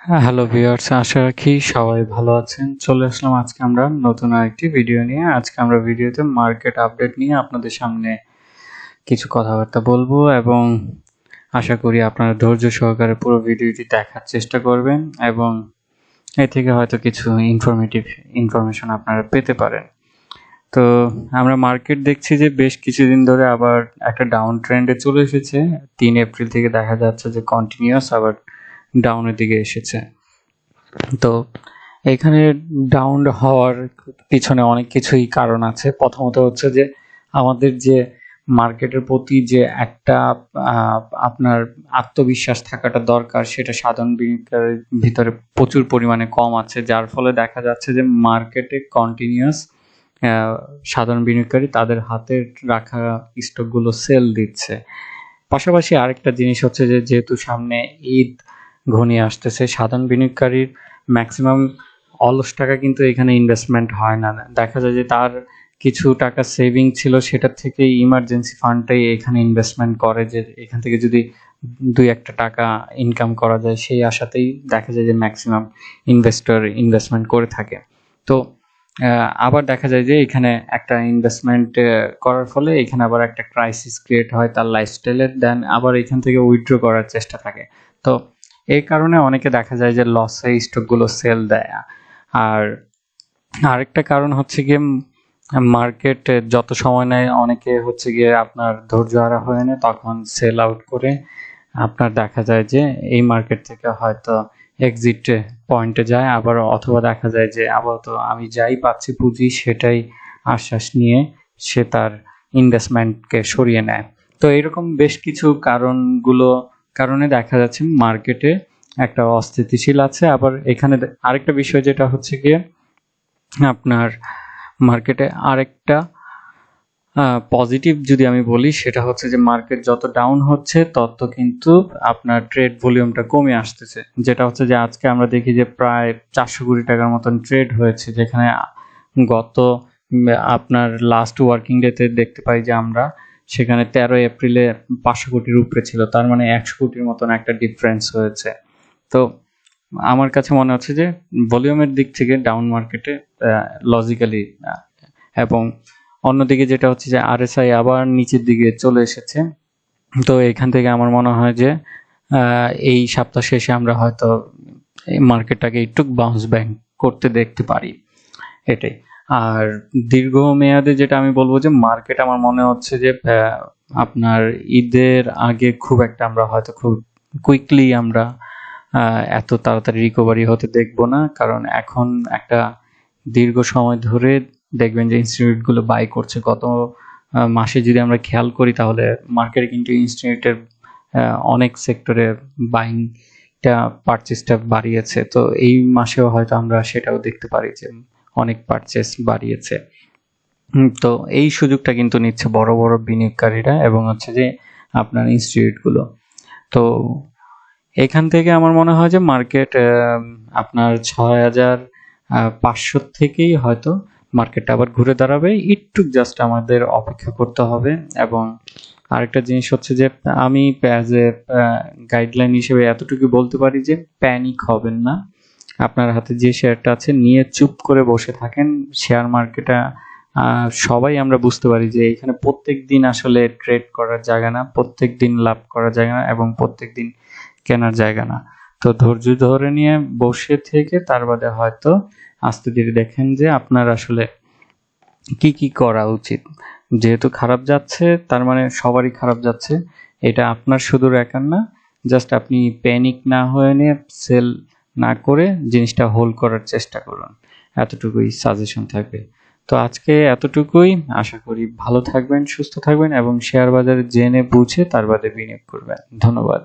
Hello viewers, আশা রাখি সবাই ভালো আছেন। চলে আসলাম আজকে আমরা নতুন আরেকটি ভিডিও নিয়ে। আজকে আমরা ভিডিওতে মার্কেট আপডেট নিয়ে আপনাদের সামনে কিছু কথাবার্তা বলবো এবং আশা করি আপনারা ধৈর্য সহকারে পুরো ভিডিওটি দেখার চেষ্টা করবেন এবং এ থেকে হয়তো কিছু ইনফরমেশন আপনারা পেতে পারেন। তো আমরা মার্কেট দেখছি যে বেশ কিছুদিন ধরে আবার একটা ডাউন ট্রেন্ডে চলে এসেছে। 3 এপ্রিল থেকে দেখা যাচ্ছে যে কন্টিনিউয়াস আবার ডাউনের দিকে এসেছে। তো এখানে ডাউন হওয়ার পিছনে অনেক কিছুই কারণ আছে। প্রথমত হচ্ছে যে আমাদের যে মার্কেটের প্রতি যে একটা আপনার আত্মবিশ্বাস থাকাটা দরকার, সেটা সাধারণ বিনিয়োগকারীর ভিতরে প্রচুর পরিমাণে কম আছে, যার ফলে দেখা যাচ্ছে যে মার্কেটে কন্টিনিউয়াস সাধারণ বিনিয়োগকারী তাদের হাতে রাখা স্টকগুলো সেল দিচ্ছে। পাশাপাশি আরেকটা জিনিস হচ্ছে যে যেহেতু সামনে ঈদ ঘনিয়ে আসতেছে, সাধারণ বিনিয়োগকারীর ম্যাক্সিমাম অলস টাকা কিন্তু এখানে ইনভেস্টমেন্ট হয় না। দেখা যায় যে তার কিছু টাকা সেভিং ছিল, সেটা থেকে ইমার্জেন্সি ফান্ডটাই এখানে ইনভেস্টমেন্ট করে, যে এখান থেকে যদি 2-1 টাকা ইনকাম করা যায় সেই আশাতেই দেখা যায় যে ম্যাক্সিমাম ইনভেস্টর ইনভেস্টমেন্ট করে থাকে। তো আবার দেখা যায় যে এখানে একটা ইনভেস্টমেন্ট করার ফলে এখানে আবার একটা ক্রাইসিস ক্রিয়েট হয় তার লাইফস্টাইলের, দেন আবার এখান থেকে উইথড্র করার চেষ্টা থাকে। তো এই কারণে অনেকে দেখা যায় যে লসে স্টকগুলো সেল দেয়। আর আরেকটা কারণ হচ্ছে গিয়ে মার্কেট যত সময় নেয় অনেকে হচ্ছে গিয়ে আপনার ধৈর্য হারা হয়ে নেয়, তখন সেল আউট করে আপনার দেখা যায় যে এই মার্কেট থেকে হয়তো এক্সিট পয়েন্টে যায়, আবার অথবা দেখা যায় যে আপাতত আমি যাই পাচ্ছি পুঁজি সেটাই আশ্বাস নিয়ে সে তার ইনভেস্টমেন্টকে সরিয়ে নেয়। তো এরকম বেশ কিছু কারণে দেখা যাচ্ছে মার্কেটে একটা অস্থিতিশীল আছে। আবার এখানে আরেকটা বিষয় যেটা হচ্ছে গিয়ে আপনার মার্কেটে আরেকটা পজিটিভ যদি আমি বলি, সেটা হচ্ছে যে মার্কেট যত ডাউন হচ্ছে তত কিন্তু আপনার ট্রেড ভলিউমটা কমে আসতেছে, যেটা হচ্ছে যে আজকে আমরা দেখি যে প্রায় 400 কোটি টাকার মতন ট্রেড হয়েছে, যেখানে গত আপনার লাস্ট ওয়ার্কিং ডেতে দেখতে পাই যে আমরা সেখানে 13 এপ্রিলে 500 কোটির উপরে ছিল, তার মানে 100 কোটির মতন একটা ডিফারেন্স হয়েছে। তো আমার কাছে মনে হচ্ছে যে ভলিউমের দিক থেকে ডাউন মার্কেটে লজিক্যালি, এবং অন্যদিকে যেটা হচ্ছে যে আরএসআই আবার নিচের দিকে চলে এসেছে। তো এখান থেকে আমার মনে হয় যে এই সপ্তাহ শেষে আমরা হয়তো এই মার্কেটটাকে একটু বাউন্স ব্যাক করতে দেখতে পারি, এটাই। আর দীর্ঘমেয়াদে যেটা আমি বলবো যে মার্কেট আমার মনে হচ্ছে যে আপনার ঈদের আগে খুব একটা আমরা হয়তো খুব কুইকলি আমরা এত তাড়াতাড়ি রিকভারি হতে দেখবো না, কারণ এখন একটা দীর্ঘ সময় ধরে দেখবেন যে ইনস্টিটিউটগুলো বাই করছে। গত মাসে যদি আমরা খেয়াল করি তাহলে মার্কেটে কিন্তু ইনস্টিটিউটের অনেক সেক্টরে বাইংটা পারচেসটা বাড়িয়েছে। তো এই মাসেও হয়তো আমরা সেটাও দেখতে পারি যে অনেক পারচেস বাড়িয়েছে। তো এই সুযোগটা কিন্তু নিচ্ছে বড় বড় বিনিয়োগকারীরা এবং হচ্ছে যে আপনার ইনস্টিটিউটগুলো। তো এখান থেকে আমার মনে হয় যে মার্কেট আপনার 6500 থেকেই হয়তো মার্কেটটা আবার ঘুরে দাঁড়াবে। একটু জাস্ট আমাদের অপেক্ষা করতে হবে। এবং আরেকটা জিনিস হচ্ছে যে আমি অ্যাজ এ গাইডলাইন হিসেবে এতটুকু বলতে পারি যে প্যানিক হবেন না। আপনার হাতে যে শেয়ারটা আছে নিয়ে চুপ করে বসে থাকেন। শেয়ার মার্কেটে সবাই আমরা বুঝতে পারি যে এখানে প্রত্যেক দিন আসলে ট্রেড করার জায়গা না, প্রত্যেক দিন লাভ করার জায়গা না এবং প্রত্যেক দিন কেনার জায়গা না। তো ধৈর্য ধরে নিয়ে বসে থেকে তার বাদে হয়তো আস্তে ধীরে দেখেন যে আপনার আসলে কি করা উচিত। যেহেতু খারাপ যাচ্ছে তার মানে সবারই খারাপ যাচ্ছে, এটা আপনার শুধু একার না। জাস্ট আপনি প্যানিক না হয়ে নিয়ে সেল না করে জিনিসটা হোল্ড করার চেষ্টা করুন, এতটুকুই সাজেশন থাকবে। তো আজকে এতটুকুই। আশা করি ভালো থাকবেন, সুস্থ থাকবেন এবং শেয়ার বাজারে জেনে বুঝে তার বাদে বিনিয়োগ করবেন। ধন্যবাদ।